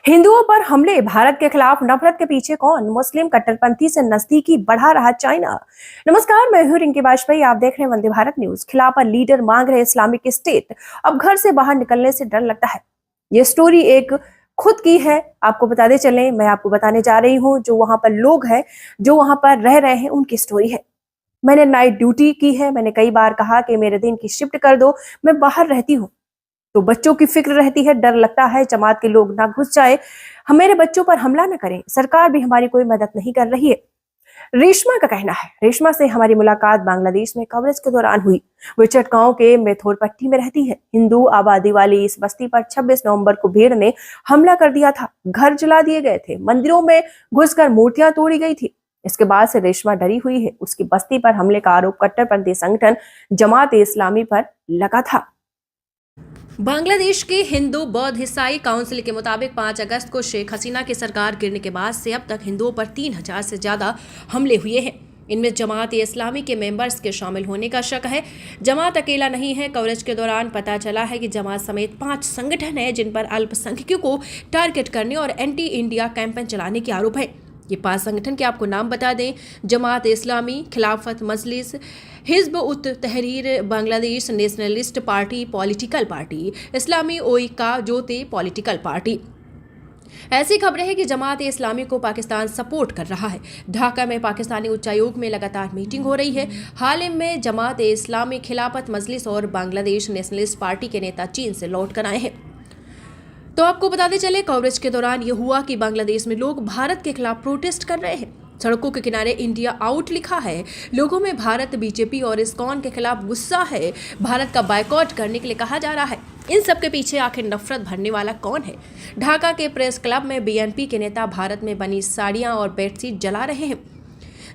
हिंदुओं पर हमले, भारत के खिलाफ नफरत के पीछे कौन, मुस्लिम कट्टरपंथी से नजदीकी बढ़ा रहा चाइना। नमस्कार, मैं हूं रिंकी वाजपेयी। आप देख रहे हैं वंदे भारत न्यूज। खिलाफत लीडर मांग रहे इस्लामिक स्टेट, अब घर से बाहर निकलने से डर लगता है। ये स्टोरी एक खुद की है। आपको बताते चलें, मैं आपको बताने जा रही हूँ जो वहां पर लोग हैं, जो वहां पर रह रहे हैं, उनकी स्टोरी है। मैंने नाइट ड्यूटी की है। मैंने कई बार कहा कि मेरे दिन की शिफ्ट कर दो, मैं बाहर रहती हूँ। तो बच्चों की फिक्र रहती है, डर लगता है जमात के लोग ना घुस जाए, हम मेरे बच्चों पर हमला न करें। सरकार भी हमारी कोई मदद नहीं कर रही है। रेशमा का कहना है। रेशमा से हमारी मुलाकात बांग्लादेश में कवरेज के दौरान हुई। वो चटगांव के मेथोर पट्टी में रहती है। हिंदू आबादी वाली इस बस्ती पर 26 नवंबर को भीड़ ने हमला कर दिया था। घर जला दिए गए थे, मंदिरों में घुसकर मूर्तियां तोड़ी गई थी। इसके बाद से रेशमा डरी हुई है। उसकी बस्ती पर हमले का आरोप कट्टरपंथी संगठन जमात ए इस्लामी पर लगा था। बांग्लादेश के हिंदू बौद्ध ईसाई काउंसिल के मुताबिक 5 अगस्त को शेख हसीना की सरकार गिरने के बाद से अब तक हिंदुओं पर 3000 से ज्यादा हमले हुए हैं। इनमें जमात ए इस्लामी के मेंबर्स के शामिल होने का शक है। जमात अकेला नहीं है। कवरेज के दौरान पता चला है कि जमात समेत 5 संगठन हैं जिन पर अल्पसंख्यकों को टारगेट करने और एंटी इंडिया कैंपेन चलाने के आरोप है। ये 5 संगठन के आपको नाम बता दें: जमात इस्लामी, खिलाफत मजलिस, Hizb ut Tahrir Bangladesh, nationalist party political party, Islami Oikya Jote political party. ऐसी खबरें हैं कि जमात इस्लामी को पाकिस्तान सपोर्ट कर रहा है। ढाका में पाकिस्तानी उच्चायोग में लगातार मीटिंग हो रही है। हाल ही में जमात इस्लामी, खिलाफत मजलिस और बांग्लादेश नेशनलिस्ट पार्टी के नेता चीन से लौट कर आए हैं। तो आपको बताते चले, कवरेज के दौरान यह हुआ कि बांग्लादेश में लोग भारत के खिलाफ प्रोटेस्ट कर रहे हैं। सड़कों के किनारे इंडिया आउट लिखा है। लोगों में भारत, बीजेपी और इस्कॉन के खिलाफ गुस्सा है। भारत का बायकॉट करने के लिए कहा जा रहा है। इन सब के पीछे आखिर नफरत भरने वाला कौन है? ढाका के प्रेस क्लब में बीएनपी के नेता भारत में बनी साड़ियां और बेडशीट जला रहे हैं।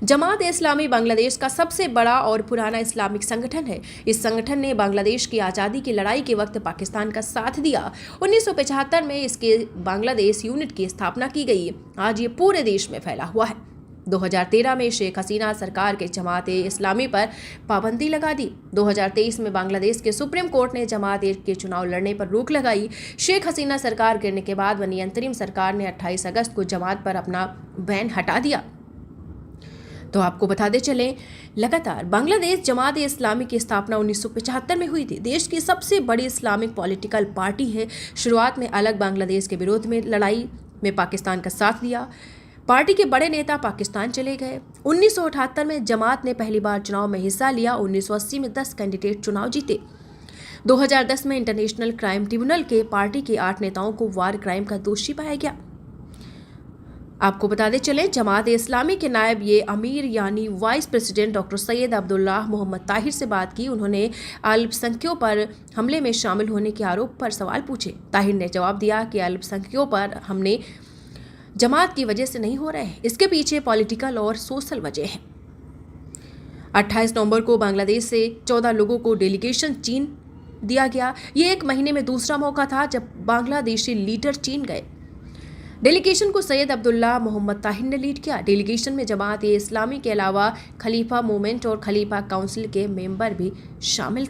जमात इस्लामी बांग्लादेश का सबसे बड़ा और पुराना इस्लामिक संगठन है। इस संगठन ने बांग्लादेश की आज़ादी की लड़ाई के वक्त पाकिस्तान का साथ दिया। 1975 में इसके बांग्लादेश यूनिट की स्थापना की गई। आज ये पूरे देश में फैला हुआ है। 2013 में शेख हसीना सरकार के जमात ए इस्लामी पर पाबंदी लगा दी। 2023 में बांग्लादेश के सुप्रीम कोर्ट ने जमात ए के चुनाव लड़ने पर रोक लगाई। शेख हसीना सरकार गिरने के बाद बनी अंतरिम सरकार ने 28 अगस्त को जमात पर अपना बैन हटा दिया। तो आपको बताते चलें, लगातार बांग्लादेश जमात ए इस्लामी की स्थापना 1975 में हुई थी। देश की सबसे बड़ी इस्लामिक पॉलिटिकल पार्टी है। शुरुआत में अलग बांग्लादेश के विरोध में लड़ाई में पाकिस्तान का साथ दिया। पार्टी के बड़े नेता पाकिस्तान चले गए। 1978 में जमात ने पहली बार चुनाव में हिस्सा लिया। 1980 में 10 कैंडिडेट चुनाव जीते। 2010 में इंटरनेशनल क्राइम ट्रिब्यूनल के पार्टी के 8 नेताओं को वार क्राइम का दोषी पाया गया। आपको बताते चले, जमात इस्लामी के नायब ये अमीर यानी vice president doctor Syed Abdullah Mohammad Tahir से बात की। उन्होंने अल्पसंख्यकों पर हमले में शामिल होने के आरोप पर सवाल पूछे। ताहिर ने जवाब दिया कि अल्पसंख्यकों पर हमले जमात की वजह से नहीं हो रहे हैं, इसके पीछे पॉलिटिकल और सोशल वजह है। 28 नवंबर को बांग्लादेश से 14 लोगों को डेलीगेशन चीन दिया गया। ये एक महीने में दूसरा मौका था जब बांग्लादेशी लीडर चीन गए। डेलीगेशन को सैयद अब्दुल्लाह मोहम्मद ताहिर ने लीड किया। डेलीगेशन में जमात ए इस्लामी के अलावा खलीफा मूवमेंट और खलीफा काउंसिल के मेंबर भी शामिल थे।